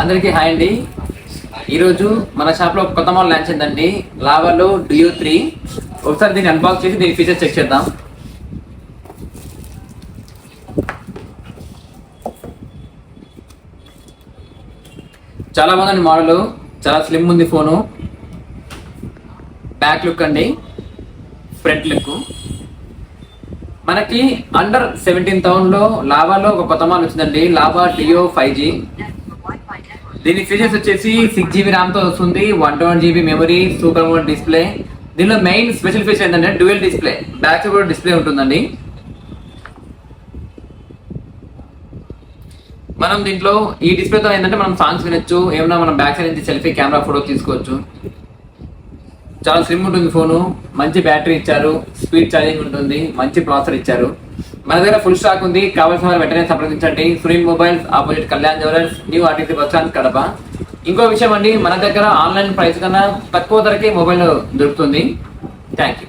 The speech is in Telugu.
అందరికీ హాయ్ అండి. ఈరోజు మన షాప్లో కొత్త మోడల్ లాంచ్ అయిందండి. లావాలో డియో 3. ఒకసారి దీన్ని అన్బాక్స్ చేసి దీని ఫీచర్స్ చెక్ చేద్దాం. చాలా బాగుందండి మోడల్, చాలా స్లిమ్ ఉంది ఫోను. బ్యాక్ లుక్ అండి, ఫ్రంట్ లుక్. మనకి అండర్ 17,000 లో లావాలో ఒక కొత్త మోడల్ వచ్చిందండి, లావా డియో 5G. దీని ఫీచర్స్ వచ్చేసి 6GB ర్యామ్ తో వస్తుంది, 128GB memory, super mode display. దీనిలో మెయిన్ స్పెషల్ ఫీచర్ ఏంటంటే డ్యూయల్ డిస్ప్లే, బ్యాక్ సైడ్ కూడా డిస్ప్లే ఉంటుందండి. మనం దీంట్లో ఈ డిస్ప్లేతో ఏంటంటే మనం సాంగ్స్ వినొచ్చు, ఏమన్నా మనం బ్యాక్ సైడ్ నుంచి సెల్ఫీ కెమెరా ఫోటో తీసుకోవచ్చు. చాలా స్లిమ్ ఉంటుంది ఫోను, మంచి బ్యాటరీ ఇచ్చారు, స్పీడ్ ఛార్జింగ్ ఉంటుంది, మంచి ప్రాసెసర్ ఇచ్చారు. మన దగ్గర ఫుల్ స్టాక్ ఉంది, కావాల్సిన వారు వెంటనే సంప్రదించండి. Sunil mobiles, opposite Kalyan jewellers, new RTC bus stand, Kadapa. ఇంకో విషయం అండి, మన దగ్గర ఆన్లైన్ ప్రైస్ కన్నా తక్కువ ధరకే మొబైల్ దొరుకుతుంది. Thank you.